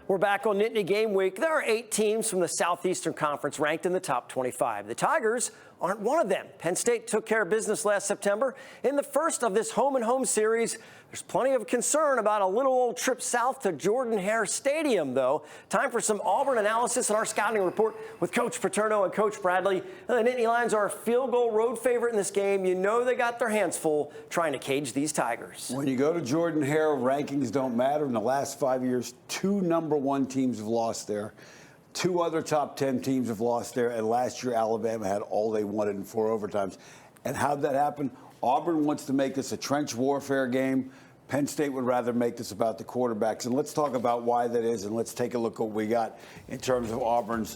We're back on Nittany Game Week. There are 8 teams from the Southeastern Conference ranked in the top 25. The Tigers aren't one of them. Penn State took care of business last September in the first of this home-and-home series. There's plenty of concern about a little old trip south to Jordan-Hare Stadium, though. Time for some Auburn analysis in our scouting report with Coach Paterno and Coach Bradley. The Nittany Lions are a field goal road favorite in this game. You know they got their hands full trying to cage these Tigers. When you go to Jordan-Hare, rankings don't matter. In the last 5 years, 2 number-1 teams have lost there. 2 other top 10 teams have lost there, and last year Alabama had all they wanted in 4 overtimes. And how'd that happen? Auburn wants to make this a trench warfare game. Penn State would rather make this about the quarterbacks. And let's talk about why that is, and let's take a look at what we got in terms of Auburn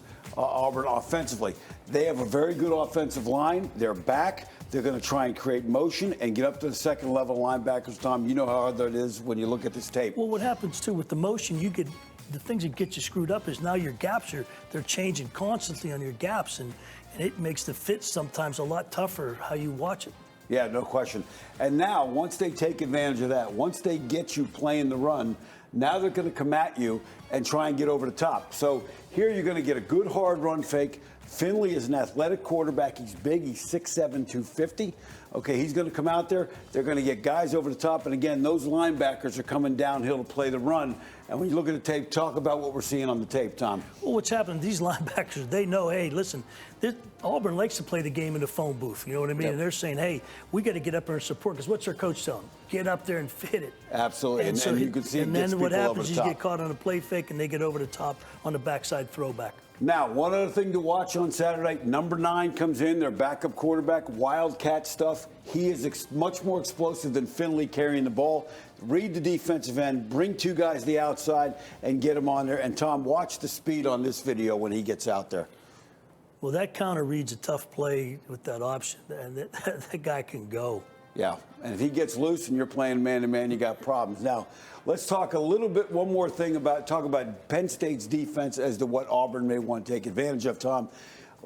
offensively. They have a very good offensive line. They're back. They're going to try and create motion and get up to the second level linebackers. Tom, you know how hard that is when you look at this tape. Well, what happens, too, with the motion, you get the things that get you screwed up is now your gaps they're changing constantly on your gaps, and it makes the fit sometimes a lot tougher how you watch it. Yeah, no question. And now, once they take advantage of that, once they get you playing the run, now they're going to come at you and try and get over the top. So here you're going to get a good hard run fake. Finley is an athletic quarterback. He's big. He's 6'7", 250. Okay, he's going to come out there. They're going to get guys over the top. And again, those linebackers are coming downhill to play the run. And when you look at the tape, talk about what we're seeing on the tape, Tom. Well, what's happening, these linebackers, they know, hey, listen, Auburn likes to play the game in the phone booth. You know what I mean? Yep. And they're saying, hey, we got to get up there and support. Because what's their coach telling them? Get up there and fit it. Absolutely. And so you can see and it gets then what people over happens the is you top. get caught on a play fake, and they get over the top on the backside throwback. Now, one other thing to watch on Saturday, number 9 comes in, their backup quarterback, Wildcat stuff. He is much more explosive than Finley carrying the ball. Read the defensive end, bring 2 guys to the outside, and get them on there. And, Tom, watch the speed on this video when he gets out there. Well, that counter reads a tough play with that option, and that guy can go. Yeah, and if he gets loose and you're playing man-to-man, you got problems. Now, let's talk a little bit, one more thing talk about Penn State's defense as to what Auburn may want to take advantage of, Tom.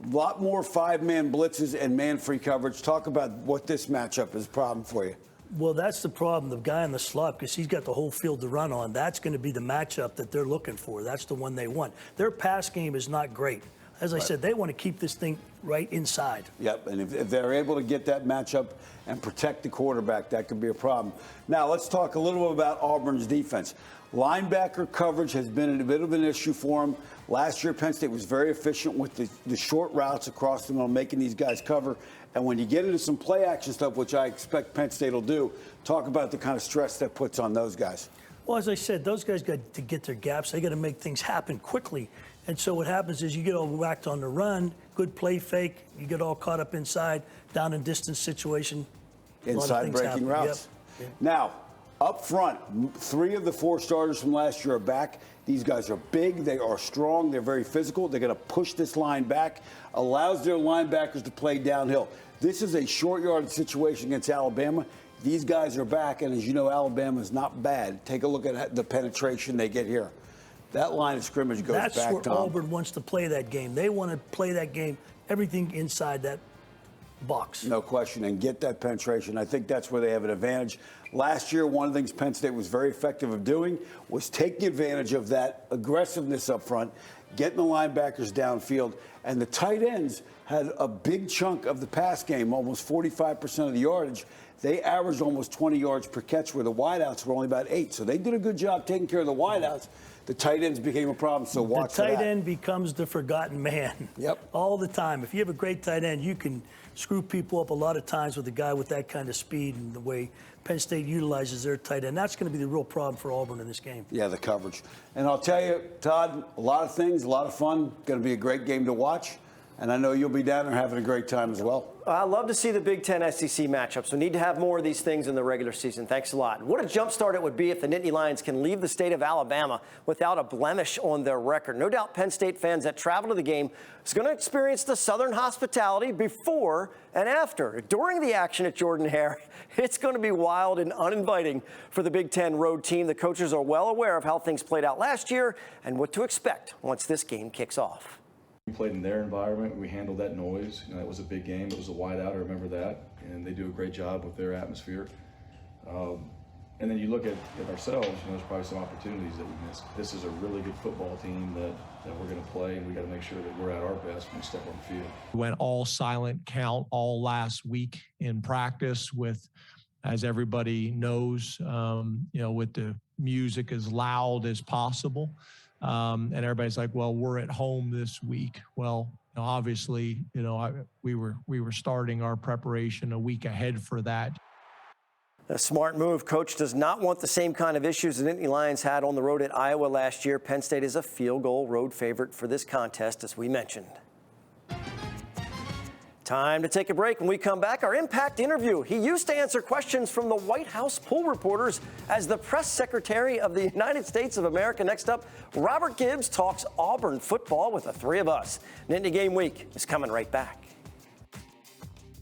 A lot more 5-man blitzes and man-free coverage. Talk about what this matchup is a problem for you. Well, that's the problem. The guy in the slot, because he's got the whole field to run on, that's going to be the matchup that they're looking for. That's the one they want. Their pass game is not great. As I said, they want to keep this thing right inside. Yep, and if they're able to get that matchup and protect the quarterback, that could be a problem. Now, let's talk a little bit about Auburn's defense. Linebacker coverage has been a bit of an issue for them. Last year, Penn State was very efficient with the short routes across the middle, making these guys cover. And when you get into some play-action stuff, which I expect Penn State will do, talk about the kind of stress that puts on those guys. Well, as I said, those guys got to get their gaps. They got to make things happen quickly. And so what happens is you get all whacked on the run, good play fake, you get all caught up inside, down and distance situation. Inside breaking routes. Yep. Now, up front, 3 of the 4 starters from last year are back. These guys are big, they are strong, they're very physical. They're going to push this line back, allows their linebackers to play downhill. This is a short yardage situation against Alabama. These guys are back, and as you know, Alabama is not bad. Take a look at the penetration they get here. That line of scrimmage goes back, Tom. That's where Auburn wants to play that game. They want to play that game, everything inside that box. No question, and get that penetration. I think that's where they have an advantage. Last year, one of the things Penn State was very effective of doing was taking advantage of that aggressiveness up front, getting the linebackers downfield, and the tight ends had a big chunk of the pass game, almost 45% of the yardage. They averaged almost 20 yards per catch, where the wideouts were only about 8. So they did a good job taking care of the wideouts. The tight ends became a problem, so watch for that. The tight end becomes the forgotten man. Yep. All the time. If you have a great tight end, you can screw people up a lot of times with a guy with that kind of speed and the way Penn State utilizes their tight end. That's going to be the real problem for Auburn in this game. Yeah, the coverage. And I'll tell you, Todd, a lot of things, a lot of fun. Going to be a great game to watch. And I know you'll be down there having a great time as well. I love to see the Big Ten SEC matchups. We need to have more of these things in the regular season. Thanks a lot. What a jump start it would be if the Nittany Lions can leave the state of Alabama without a blemish on their record. No doubt Penn State fans that travel to the game is going to experience the Southern hospitality before and after. During the action at Jordan-Hare, it's going to be wild and uninviting for the Big Ten road team. The coaches are well aware of how things played out last year and what to expect once this game kicks off. We played in their environment. We handled that noise. You know, it was a big game. It was a whiteout. I remember that. And they do a great job with their atmosphere. And then you look at ourselves, there's probably some opportunities that we missed. This is a really good football team that we're going to play, and we got to make sure that we're at our best when we step on the field. We went all silent count all last week in practice with, as everybody knows, with the music as loud as possible. And everybody's like, well, we're at home this week. Well, obviously, we were starting our preparation a week ahead for that. A smart move. Coach does not want the same kind of issues the Nittany Lions had on the road at Iowa last year. Penn State is a field goal road favorite for this contest, as we mentioned. Time to take a break. When we come back, our Impact interview. He used to answer questions from the White House poll reporters as the press secretary of the United States of America. Next up, Robert Gibbs talks Auburn football with the three of us. Nittany Game Week is coming right back.